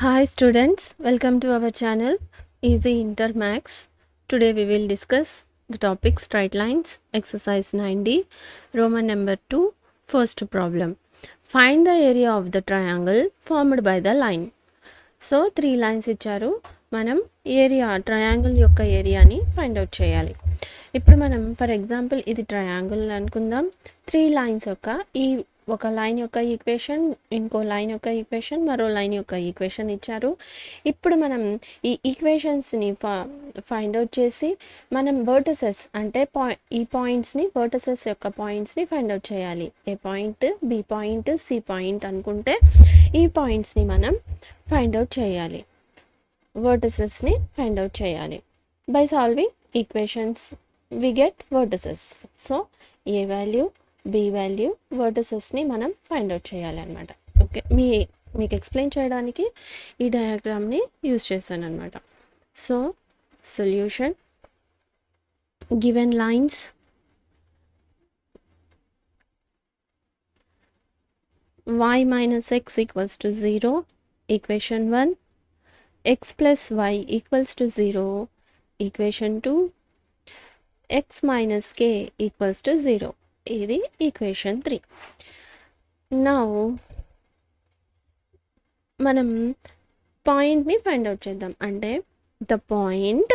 Hi students, welcome to our channel Easy Inter Max. Today we will discuss the topic straight lines, exercise 9D, Roman number 2, first problem. Find the area of the triangle formed by the line. So 3 lines ఇచ్చారు. మనం area triangle యొక్క ఏరియాని find out చేయాలి. ఇప్పుడు మనం for example ఇది triangle అనుకుందాం. 3 lines యొక్క ఈ ఒక లైన్ యొక్క ఈక్వేషన్, ఇంకో లైన్ యొక్క ఈక్వేషన్, మరో లైన్ యొక్క ఈక్వేషన్ ఇచ్చారు. ఇప్పుడు మనం ఈ ఈక్వేషన్స్ని ఫైండ్ అవుట్ చేసి మనం వర్టిసెస్ అంటే ఈ పాయింట్స్ని వర్టిసెస్ యొక్క పాయింట్స్ని ఫైండ్ అవుట్ చేయాలి. A point, B point, C point అనుకుంటే ఈ పాయింట్స్ని మనం ఫైండ్ అవుట్ చేయాలి. వర్టిసెస్ని ఫైండ్ అవుట్ చేయాలి. By solving equations we get vertices. So A value, B value, వర్టిసెస్ని మనం ఫైండ్ అవుట్ చేయాలి అనమాట. ఓకే, మీకు ఎక్స్ప్లెయిన్ చేయడానికి ఈ డయాగ్రామ్ని యూజ్ చేశాను అనమాట. So solution, given lines y minus x equals to 0, equation 1, x plus y equals to 0, equation 2, x minus k equals to 0, ఇది equation 3. Now మనం పాయింట్ని ఫైండ్ అవుట్ చేద్దాం. అంటే the point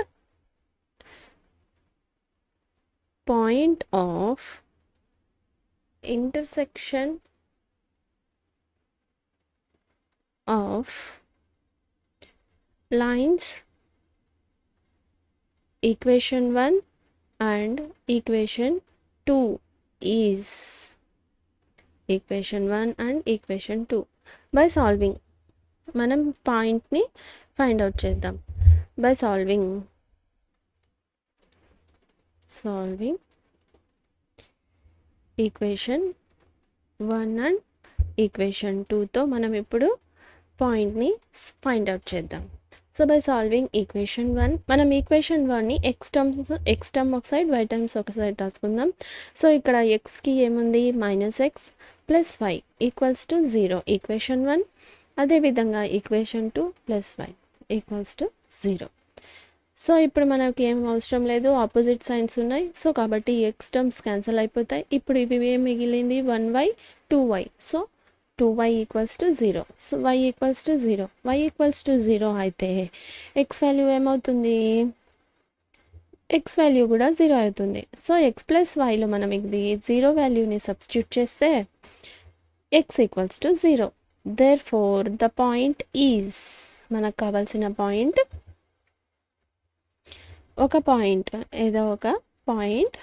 of intersection of lines equation 1 and equation 2 is equation 1 and equation 2. by solving మనం పాయింట్ని find out చేద్దాం. by solving equation 1 and equation 2తో మనం ఇప్పుడు పాయింట్ని ఫైండ్ అవుట్ చేద్దాం. సో బై సాల్వింగ్ ఈక్వేషన్ 1, మనం ఈక్వేషన్ 1ని ఎక్స్ టర్మ్ ఒక సైడ్, వై టర్మ్స్ ఒక సైడ్ రాసుకుందాం. సో ఇక్కడ ఎక్స్కి ఏముంది, minus x plus y equals to 0 equation 1. అదేవిధంగా equation 2 plus y equals to 0. So ఇప్పుడు మనకి ఏం అవసరం లేదు, ఆపోజిట్ సైన్స్ ఉన్నాయి. సో కాబట్టి ఎక్స్ టర్మ్స్ క్యాన్సిల్ అయిపోతాయి. ఇప్పుడు ఇవి ఏం మిగిలింది, 1y 2y. So 2y equals to 0. So y equals to 0. y equals to 0 అయితే ఎక్స్ వాల్యూ ఏమవుతుంది, ఎక్స్ వాల్యూ కూడా 0 అవుతుంది. సో ఎక్స్ ప్లస్ వైలో మనం ఇది 0 వాల్యూని సబ్స్టిట్యూట్ చేస్తే x equals to 0. Therefore the point is, మనకు కావాల్సిన పాయింట్ ఒక పాయింట్, ఏదో ఒక పాయింట్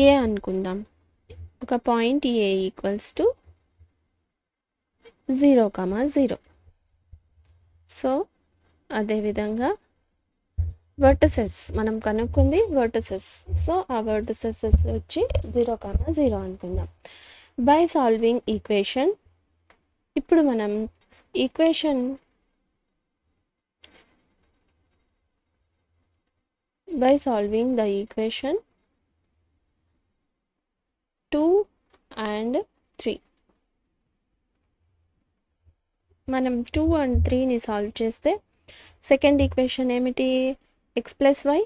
ఏ అనుకుందాం. ఒక point A equals to 0,0. So అదేవిధంగా వర్టిసెస్ మనం కనుక్కుంది వర్టిసెస్. సో ఆ వర్టిసెస్ వచ్చి 0,0 అనుకుందాం. బై సాల్వింగ్ ఈక్వేషన్, ఇప్పుడు మనం equation by solving the equation 2 and 3, మనం 2 and 3ని సాల్వ్ చేస్తే సెకండ్ ఈక్వేషన్ ఏమిటి, x plus y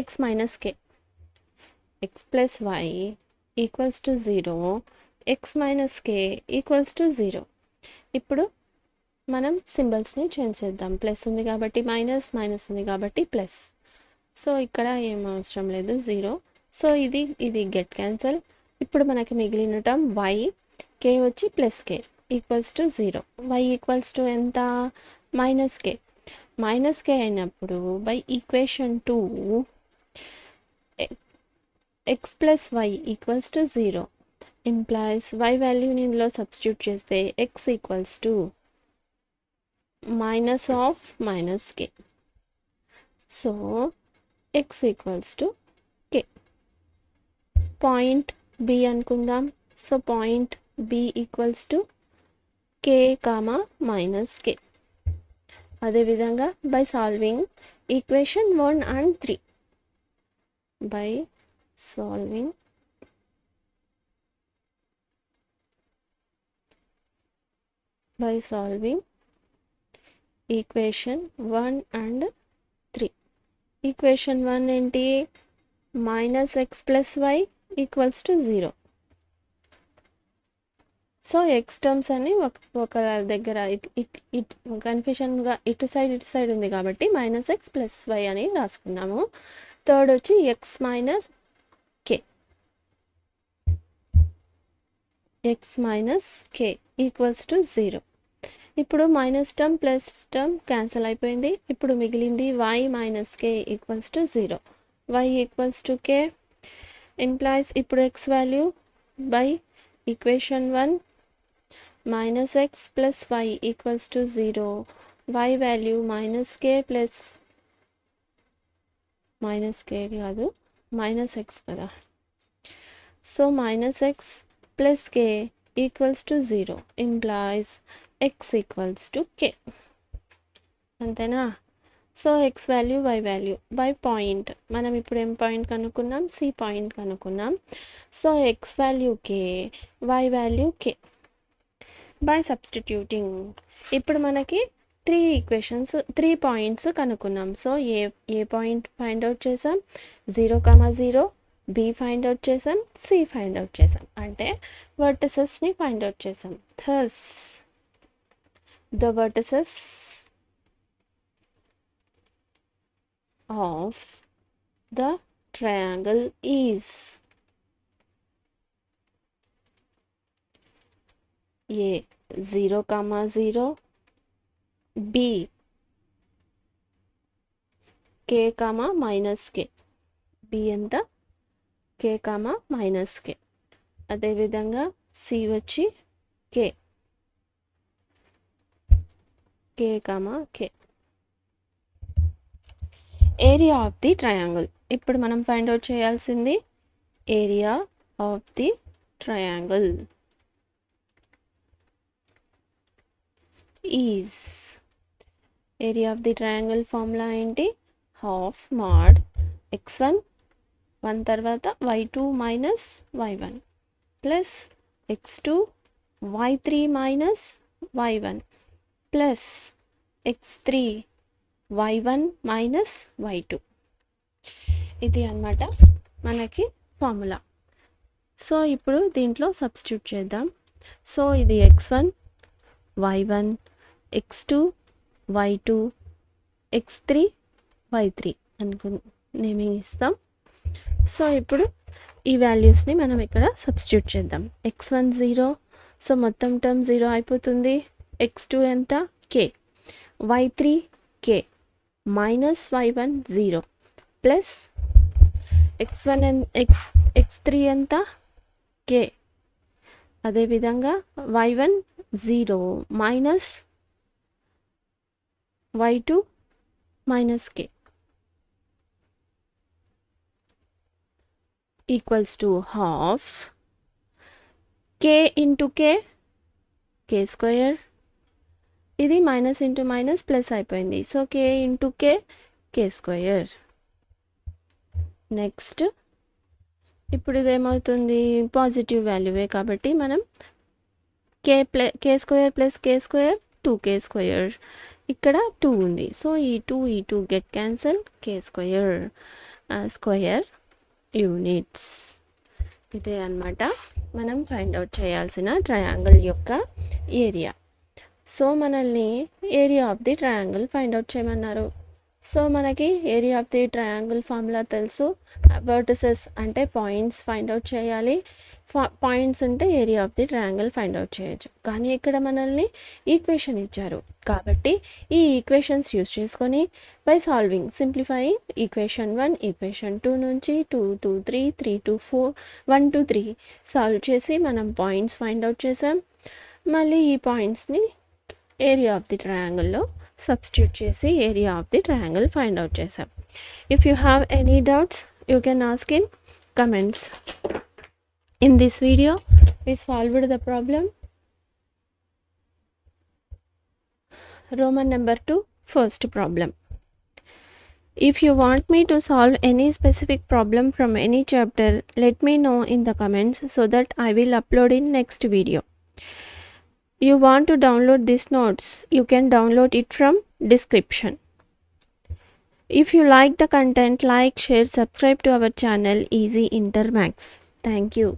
x minus k, x plus y equals to 0, x minus k equals to 0. ఇప్పుడు మనం సింబల్స్ని చేంజ్ చేద్దాం. ప్లస్ ఉంది కాబట్టి మైనస్, మైనస్ ఉంది కాబట్టి ప్లస్. సో ఇక్కడ ఏం అవసరం లేదు, 0. సో ఇది గెట్ క్యాన్సల్. ఇప్పుడు మనకి మిగిలిన టర్మ్ వై, కే వచ్చి plus k equals to 0. Y equals to ఎంత, మైనస్ కే. మైనస్ కే అయినప్పుడు by equation 2 x plus y equals to 0 implies y వాల్యూని ఇందులో సబ్స్టిట్యూట్ చేస్తే x equals to minus of minus k. So x equals to k. Point B అనుకుందాం. So point B equals to k comma minus k. అదేవిధంగా by solving equation 1 and 3, by solving equation 1 and 3. Equation 1 ఏంటి? -x + y = 0. So X terms అన్ని ఒక దగ్గర కన్ఫ్యూషన్గా ఇటు side ఉంది కాబట్టి -x + y అని రాసుకున్నాము. థర్డ్ వచ్చి x - k = 0. ఇప్పుడు minus term plus term cancel అయిపోయింది. ఇప్పుడు మిగిలింది y - k = 0. y = k implies ఇప్పుడు x value by equation 1 -x + y = 0. y value -k కాదు -x కదా. So -x + k = 0 implies x = k. అంతేనా? So x value y value by point, మనం ఇప్పుడు ఏం పాయింట్ కనుక్కున్నాం? C పాయింట్ కనుక్కున్నాం. So x value k, y value k. By substituting ఇప్పుడు మనకి 3 పాయింట్స్ కనుక్కున్నాం. So A point find out చేసాం? 0,0, B ఫైండ్ అవుట్ చేసాం, C ఫైండ్ అవుట్ చేసాం. అంటే వర్టిసెస్ని ఫైండ్ అవుట్ చేసాం. thus the vertices of the triangle is A 0,0, B k, -k. B ఎంత? k, -k. అదేవిధంగా C వచ్చి k, k. Area of the triangle. ఇప్పుడు మనం ఫైండ్ అవుట్ చేయాల్సింది area of the triangle is. Area of the triangle formula ఏంటి? ½ mod x1 1 తర్వాత y2 - y1 plus x2 y3 - y1 plus x3 y1 - y2. ఇది అన్నమాట మనకి formula. So ఇప్పుడు దీంట్లో సబ్స్టిట్యూట్ చేద్దాం. సో ఇది x1 y1 x2 y2 x3 y3 naming ఇస్తాం. సో ఇప్పుడు ఈ వాల్యూస్ని మనం ఇక్కడ సబ్స్టిట్యూట్ చేద్దాం. x1 0, సో మొత్తం టర్మ్ 0 అయిపోతుంది. x2 ఎంత? k, y3 k -y1 0 plus x3 ఎంత? k. అదేవిధంగా y1 0 minus y2 - k = ½ k into k square. ఇది మైనస్ ఇంటూ మైనస్ ప్లస్ అయిపోయింది. So k into k square. Next ఇప్పుడు ఇదేమవుతుంది? పాజిటివ్ వాల్యూవే కాబట్టి మనం k square plus k square 2k square. ఇక్కడ 2 ఉంది. So ఈ 2 get cancel, k square units. ఇదే అన్నమాట మనం ఫైండ్ అవుట్ చేయాల్సిన ట్రయాంగిల్ యొక్క ఏరియా. సో మనల్ని area of the triangle find out చేయమన్నారు. సో మనకి area of the triangle formula తెలుసు. వర్టిసెస్ అంటే పాయింట్స్ ఫైండ్ అవుట్ చేయాలి. పాయింట్స్ ఉంటే area of the triangle find out చేయొచ్చు. కానీ ఇక్కడ మనల్ని ఈక్వేషన్ ఇచ్చారు కాబట్టి ఈ ఈక్వేషన్స్ యూస్ చేసుకొని by solving simplifying equation 1 equation 2 నుంచి 2 to 3 3 to 4 1 to 3 సాల్వ్ చేసి మనం పాయింట్స్ ఫైండ్ అవుట్ చేసాం. మళ్ళీ ఈ పాయింట్స్ని ఏరియా ఆఫ్ ది ట్రయాంగిల్లో సబ్స్టిట్యూట్ చేసి area of the triangle find out చేసాం. If you have any doubts you can ask in comments. In this video, we solved the problem Roman number 2, first problem. If you want me to solve any specific problem from any chapter, let me know in the comments so that I will upload in next video. you want to download these notes, you can download it from description. If you like the content, like, share, subscribe to our channel Easy Inter Maths. Thank you.